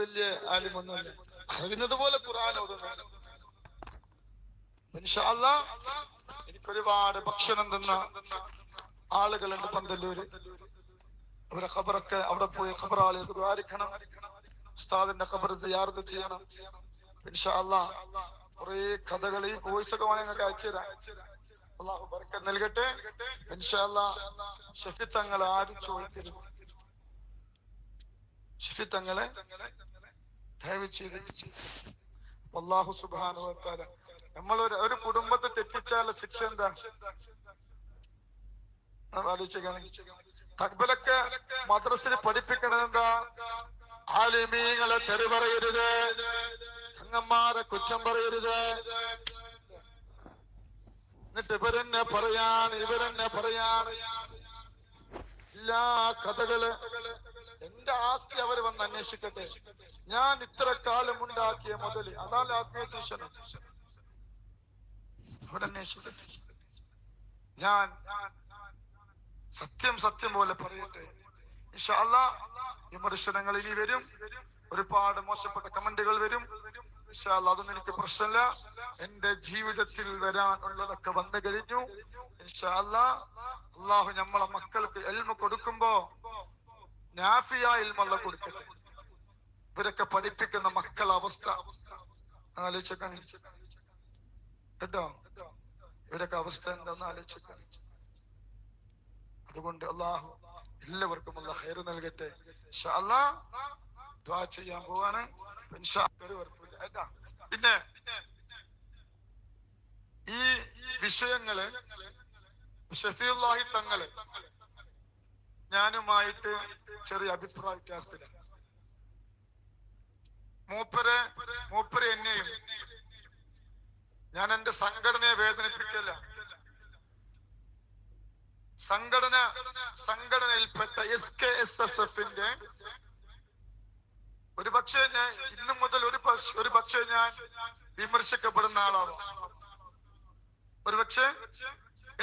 വലിയ ആലിമൊന്നുമില്ല, അറിയുന്നത് പോലെ ഖുർആൻ ഓതുന്നു. ഇൻഷാ അല്ലാഹ് എനിക്കൊരുപാട് ഭക്ഷണം തന്ന ആളുകളുണ്ട് പന്തല്ലൂര്. അവരെ ഖബറൊക്കെ അവിടെ പോയി ഖബറാളികൾക്ക് ദ്വാരിക്കണം, ഉസ്താദിന്റെ ഖബർ സിയാറത്ത് ചെയ്യണം. ഇൻഷാ അല്ലാഹ് കുറെ കഥകൾ ഈ വോയിസൊക്കെ വേണമെങ്കിൽ അയച്ചു തരാം. അല്ലാഹു ബർക്കത്ത് നൽകട്ടെ. ഇൻഷാ അല്ലാഹ് ഷഫി തങ്ങൾ ആരും ചോദിക്കരുത്, ഷഫി തങ്ങളെ ദയവ് ചെയ്ത്. അല്ലാഹു സുബ്ഹാനഹു വ തആല നമ്മൾ ഒരു കുടുംബത്തെ തെറ്റിച്ചാൽ ശിക്ഷ എന്താ തക്ബലൊക്കെ മദ്രസയിൽ പഠിപ്പിക്കണത് എന്താ? ആലിമീങ്ങളെ തെറി പറയരുത്, ചങ്ങന്മാരെ കുറ്റം പറയരുത്. എന്നിട്ട് ഇവരെന്നെ പറയാൻ എല്ലാ കഥകള്. എന്റെ ആസ്തി അവർ വന്ന് അന്വേഷിക്കട്ടെ. ഞാൻ ഇത്ര കാലം ഉണ്ടാക്കിയ മുതല്, അതാണ് ആത്മീയ ട്യൂഷൻ. അവിടെ അന്വേഷിക്കട്ടെ. ഞാൻ സത്യം പോലെ പറയട്ടെ. ഇൻഷാ അല്ലാഹ് വിമർശനങ്ങൾ ഇനി വരും, ഒരുപാട് മോശപ്പെട്ട കമന്റുകൾ വരും. ഇൻഷാ അല്ലാഹ് അതൊന്നും എനിക്ക് പ്രശ്നമില്ല. എന്റെ ജീവിതത്തിൽ വരാനുള്ളതൊക്കെ വന്നു കഴിഞ്ഞു. ഇൻഷാ അല്ലാഹ് അല്ലാഹു നമ്മളെ മക്കൾക്ക് ഇൽമു കൊടുക്കുമ്പോ നാഫിയ ഇൽമല്ല കൊടുക്കട്ടെ. ഇവരൊക്കെ പഠിപ്പിക്കുന്ന മക്കളെ അവസ്ഥ ആലോചിക്കാൻ കേട്ടോ, ഇവരൊക്കെ അവസ്ഥ എന്താന്ന് ആലോചിക്കാൻ. അതുകൊണ്ട് അല്ലാഹു എല്ലാവർക്കും അല്ലാഹു ഖൈർ നൽകട്ടെ. ഇൻഷാ അല്ലാഹ് ദുആ ചെയ്യാൻ പോവാണ്. പിന്നെ ഈ വിഷയങ്ങള് ഷഫീഉല്ലാഹി തങ്ങള് ഞാനുമായിട്ട് ചെറിയ അഭിപ്രായ വ്യത്യാസത്തിലാണ്. മൂപ്പര് എന്നെയും, ഞാൻ എന്റെ സംഘടനയെ വേദനിപ്പിക്കല്ല. സംഘടനയിൽപ്പെട്ട SKSSF-ന്റെ ഒരുപക്ഷെ ഞാൻ ഇന്നു മുതൽ ഒരുപക്ഷെ ഞാൻ വിമർശിക്കപ്പെടുന്ന ആളാണ്. ഒരുപക്ഷെ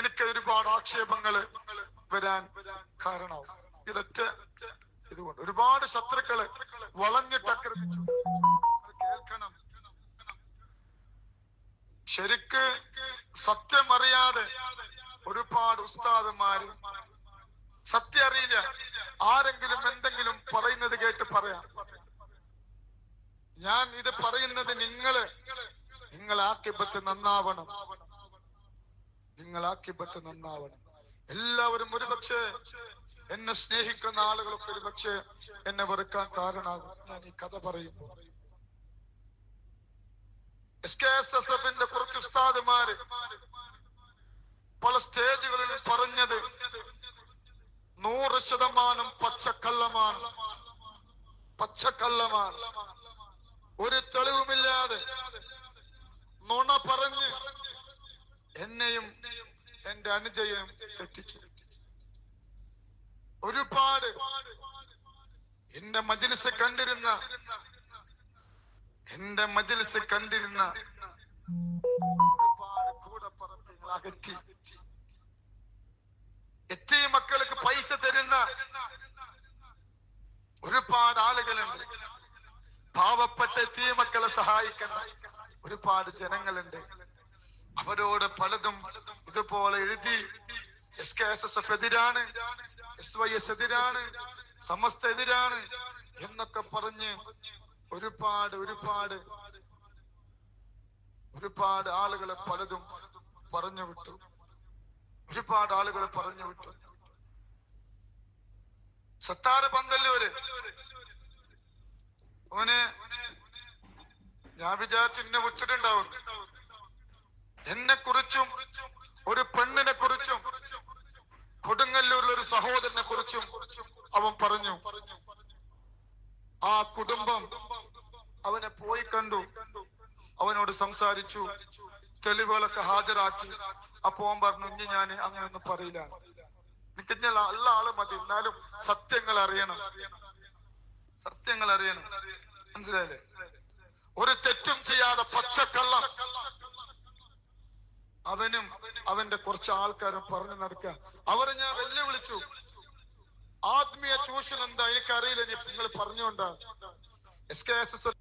എനിക്ക് ഒരുപാട് ആക്ഷേപങ്ങൾ വരാൻ കാരണമാവും. ഇതൊറ്റ ഇതുകൊണ്ട് ഒരുപാട് ശത്രുക്കള് വളഞ്ഞിട്ട് ആക്രമിച്ചു. കേൾക്കണം, ശരിക്ക് സത്യം അറിയാതെ ഒരുപാട് ഉസ്താദന്മാര് സത്യം അറിയില്ല, ആരെങ്കിലും എന്തെങ്കിലും പറയുന്നത് കേട്ട് പറയാം. ഞാൻ ഇത് പറയുന്നത് നിങ്ങളാക്കിബത്ത് നന്നാവണം, എല്ലാവരും ഒരുപക്ഷെ എന്നെ സ്നേഹിക്കുന്ന ആളുകളൊക്കെ ഒരുപക്ഷെ എന്നെ വെറുക്കാൻ കാരണമാകും ഞാൻ ഈ കഥ പറയുമ്പോ. SKSSF-ന്റെ കുറച്ച് ഉസ്താദുമാര് പല സ്റ്റേജുകളിൽ പറഞ്ഞത് 100% പച്ചക്കള്ളമാണ്. ഒരു തെളിവുമില്ലാതെ നുണ പറഞ്ഞ് എന്നെയും എന്റെ അനുജയും തെറ്റിച്ചു. ഒരുപാട് എന്റെ മജ്‌ലിസ് കണ്ടിരുന്ന ഒരുപാട് കൂടപ്പറപ്പുകൾ അകറ്റി. എത്തിയ മക്കൾക്ക് പൈസ തരുന്ന ഒരുപാട് ആളുകളുണ്ട്. പാവപ്പെട്ട എത്തിയ മക്കളെ സഹായിക്കുന്ന ഒരുപാട് ജനങ്ങളുണ്ട്. അവരോട് പലതും ഇതുപോലെ എഴുതി SKSSF എതിരാണ്, SYS എതിരാണ്, സമസ്ത എതിരാണ് എന്നൊക്കെ പറഞ്ഞ് ഒരുപാട് ആളുകളെ പലതും പറഞ്ഞു വിട്ടു. സത്താറ് പന്തല്ലൂര് ഓന് ഞാൻ വിചാരിച്ചു എന്നെ വിട്ടിട്ടുണ്ടാവും. എന്നെ കുറിച്ചും ഒരു പെണ്ണിനെ കുറിച്ചും കൊടുങ്ങല്ലൂരിലെ ഒരു സഹോദരനെ കുറിച്ചും അവൻ പറഞ്ഞു. ആ കുടുംബം അവനെ പോയി കണ്ടു, അവനോട് സംസാരിച്ചു, തെളിവുകളൊക്കെ ഹാജരാക്കി. അപ്പൊ അവൻ പറഞ്ഞു, ഇനി ഞാൻ അങ്ങനെയൊന്നും പറയില്ല, എനിക്ക് നല്ല ആള് മതി, എന്നാലും സത്യങ്ങൾ അറിയണം. മനസ്സിലായില്ലേ? ഒരു തെറ്റും ചെയ്യാതെ പച്ചക്കള്ളം അവനും അവന്റെ കുറച്ച് ആൾക്കാരും പറഞ്ഞു നടക്കുക. അവരെ ഞാൻ വെല്ലുവിളിച്ചു. ആത്മീയ ചൂഷണം എന്താ എനിക്കറിയില്ല, നിങ്ങൾ പറഞ്ഞുകൊണ്ടാ. SKSS